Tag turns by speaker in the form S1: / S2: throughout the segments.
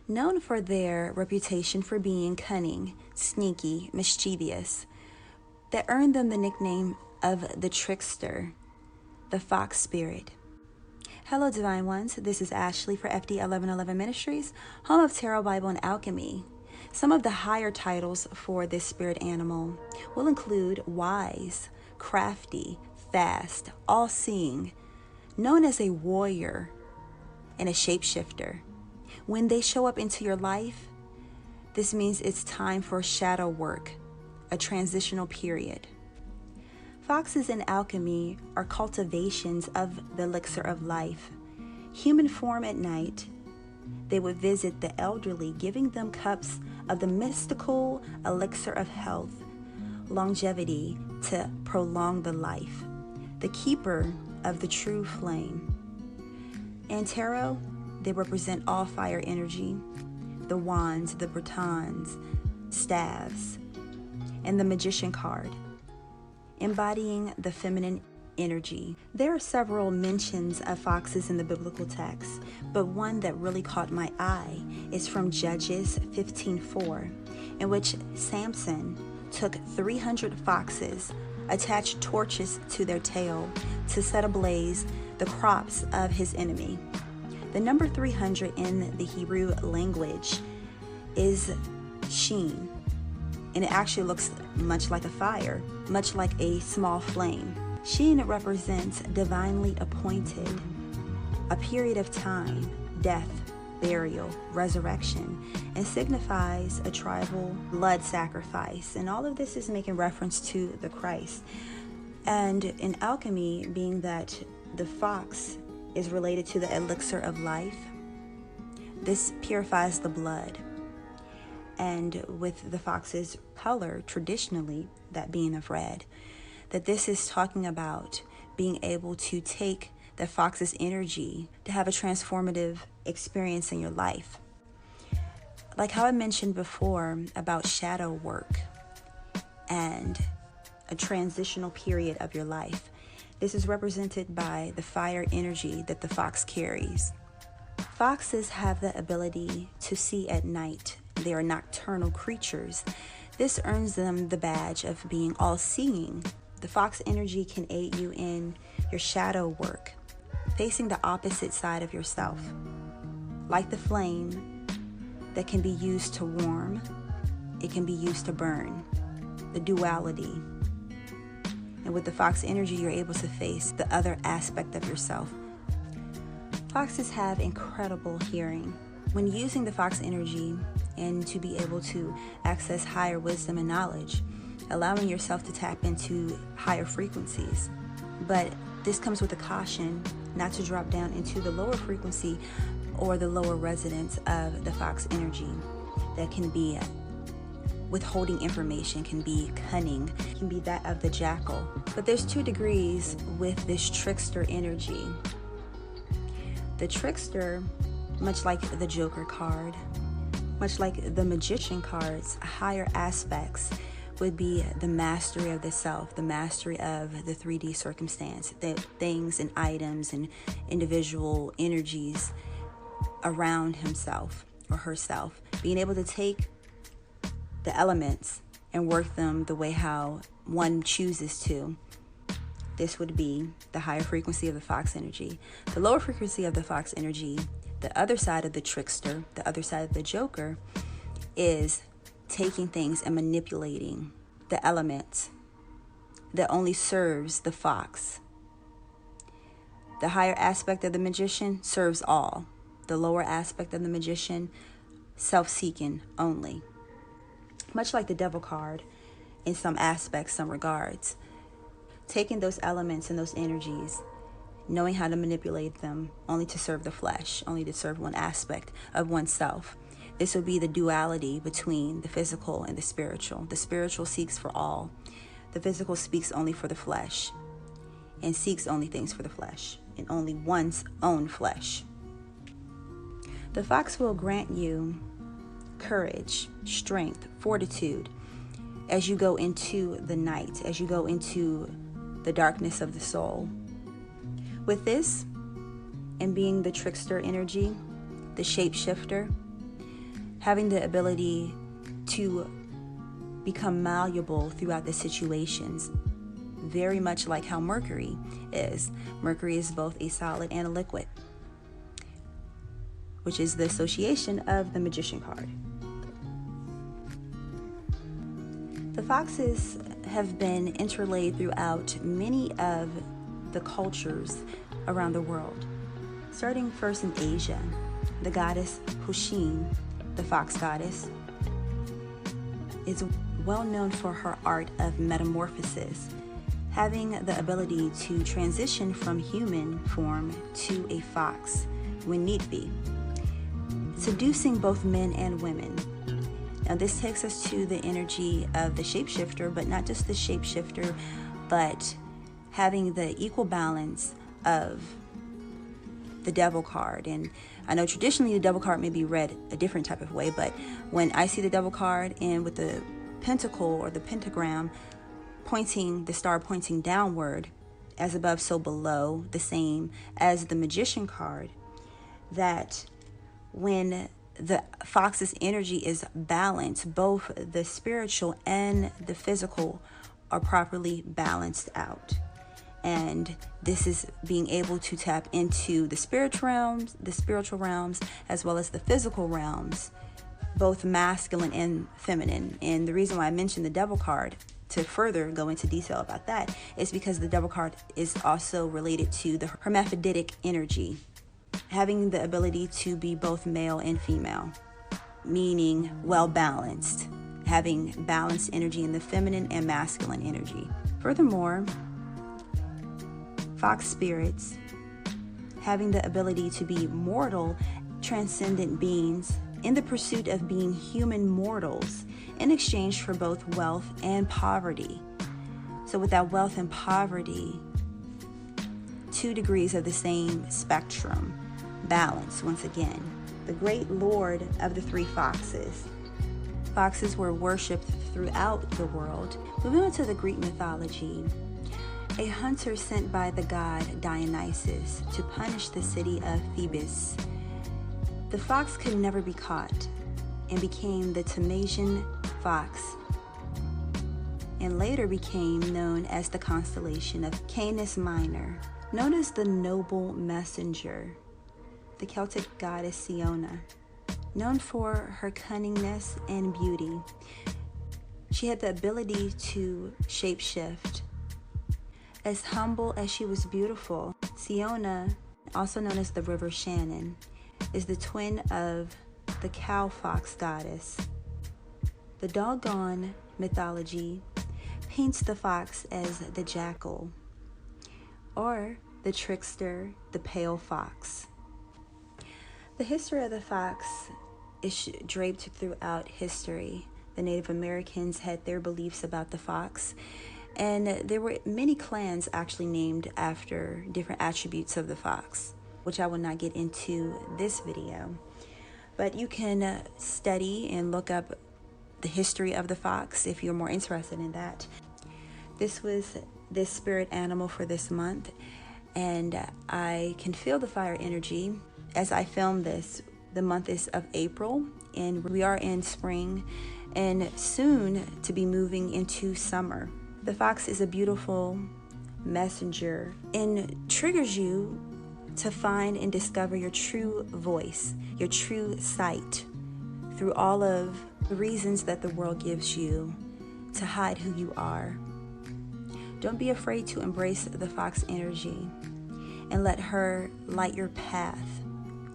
S1: Known for their reputation for being cunning, sneaky, mischievous, that earned them the nickname of the trickster, the fox spirit. Hello, Divine Ones. This is Ashley for FD 1111 Ministries, home of Tarot, Bible, and Alchemy. Some of the higher titles for this spirit animal will include wise, crafty, fast, all-seeing, known as a warrior and a shapeshifter. When they show up into your life, this means it's time for shadow work, a transitional period. Foxes in alchemy are cultivations of the elixir of life. Human form at night, they would visit the elderly, giving them cups of the mystical elixir of health, longevity to prolong the life, the keeper of the true flame. In tarot, they represent all fire energy, the wands, the batons, staves, and the magician card, embodying the feminine energy. There are several mentions of foxes in the biblical text, but one that really caught my eye is from Judges 15:4, in which Samson took 300 foxes, attached torches to their tail to set ablaze the crops of his enemy. The number 300 in the Hebrew language is sheen, and it actually looks much like a fire, much like a small flame. Sheen represents divinely appointed, a period of time, death, burial, resurrection, and signifies a tribal blood sacrifice. And all of this is making reference to the Christ. And in alchemy, being that the fox is related to the elixir of life, this purifies the blood. And with the fox's color, traditionally, that being of red, that this is talking about being able to take the fox's energy to have a transformative experience in your life. Like how I mentioned before about shadow work and a transitional period of your life, this is represented by the fire energy that the fox carries. Foxes have the ability to see at night. They are nocturnal creatures. This earns them the badge of being all-seeing. The fox energy can aid you in your shadow work, facing the opposite side of yourself. Like the flame that can be used to warm, it can be used to burn. The duality. And with the fox energy, you're able to face the other aspect of yourself. Foxes have incredible hearing. When using the fox energy and to be able to access higher wisdom and knowledge, allowing yourself to tap into higher frequencies. But this comes with a caution not to drop down into the lower frequency or the lower resonance of the fox energy that can be withholding information, can be cunning, can be that of the jackal. But there's 2 degrees with this trickster energy. The trickster, much like the Joker card, much like the magician cards, higher aspects would be the mastery of the self, the mastery of the 3D circumstance, the things and items and individual energies around himself or herself, being able to take the elements and work them the way how one chooses to. This would be the higher frequency of the fox energy. The lower frequency of the fox energy, the other side of the trickster, the other side of the Joker, is taking things and manipulating the elements that only serves the fox. The higher aspect of the magician serves all. The lower aspect of the magician, self-seeking only. Much like the devil card in some aspects, some regards. Taking those elements and those energies, knowing how to manipulate them only to serve the flesh, only to serve one aspect of oneself. This will be the duality between the physical and the spiritual. The spiritual seeks for all. The physical speaks only for the flesh and seeks only things for the flesh and only one's own flesh. The fox will grant you courage, strength, fortitude as you go into the night, as you go into the darkness of the soul. With this, and being the trickster energy, the shapeshifter, having the ability to become malleable throughout the situations, very much like how Mercury is. Mercury is both a solid and a liquid, which is the association of the Magician card. The foxes have been interlaid throughout many of the cultures around the world. Starting first in Asia, the goddess 𝐏𝐿, the fox goddess, is well known for her art of metamorphosis, having the ability to transition from human form to a fox when need be, seducing both men and women. Now this takes us to the energy of the shapeshifter, but not just the shapeshifter, but having the equal balance of the devil card. And I know traditionally the devil card may be read a different type of way, but when I see the devil card and with the pentacle or the pentagram pointing, the star pointing downward, as above so below, the same as the magician card, that when the fox's energy is balanced, both the spiritual and the physical are properly balanced out. And this is being able to tap into the spiritual realms, as well as the physical realms, both masculine and feminine. And the reason why I mentioned the devil card, to further go into detail about that, is because the devil card is also related to the hermaphroditic energy, having the ability to be both male and female, meaning well balanced, having balanced energy in the feminine and masculine energy. Furthermore, fox spirits having the ability to be mortal, transcendent beings in the pursuit of being human mortals in exchange for both wealth and poverty. So with that wealth and poverty, 2 degrees of the same spectrum, balance once again. The great lord of the 3 foxes. Foxes were worshipped throughout the world. Moving on to the Greek mythology, a hunter sent by the god Dionysus to punish the city of Thebes. The fox could never be caught and became the Ťamäsian fox, and later became known as the constellation of Canis Minor. Known as the noble messenger, the Celtic goddess Siona, known for her cunningness and beauty. She had the ability to shapeshift. As humble as she was beautiful, Siona, also known as the river Shannon, is the twin of the cow fox goddess. The Dogon mythology paints the fox as the jackal, or the trickster, the pale fox. The history of the fox is draped throughout history. The Native Americans had their beliefs about the fox, and there were many clans actually named after different attributes of the fox, which I will not get into this video. But you can study and look up the history of the fox if you're more interested in that. This was this spirit animal for this month, and I can feel the fire energy as I film this. The month is of April, and we are in spring and soon to be moving into summer. The fox is a beautiful messenger and triggers you to find and discover your true voice, your true sight, through all of the reasons that the world gives you to hide who you are. Don't be afraid to embrace the fox energy and let her light your path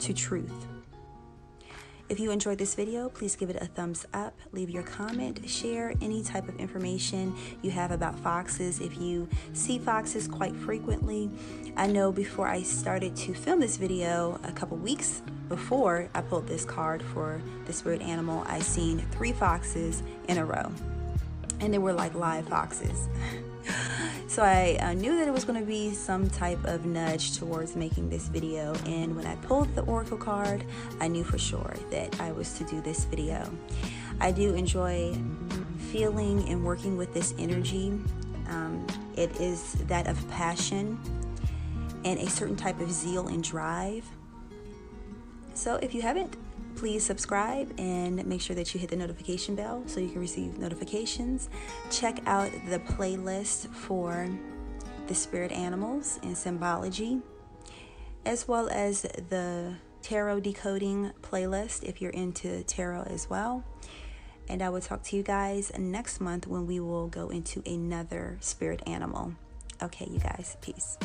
S1: to truth. If you enjoyed this video, please give it a thumbs up, leave your comment, share any type of information you have about foxes. If you see foxes quite frequently, I know before I started to film this video, a couple weeks before I pulled this card for the spirit animal, I seen 3 foxes in a row, and they were like live foxes. So I knew that it was going to be some type of nudge towards making this video, and when I pulled the oracle card, I knew for sure that I was to do this video. I do enjoy feeling and working with this energy. It is that of passion and a certain type of zeal and drive. So if you haven't Please subscribe and make sure that you hit the notification bell so you can receive notifications. Check out the playlist for the spirit animals and symbology, as well as the tarot decoding playlist if you're into tarot as well. And I will talk to you guys next month when we will go into another spirit animal. Okay, you guys, peace.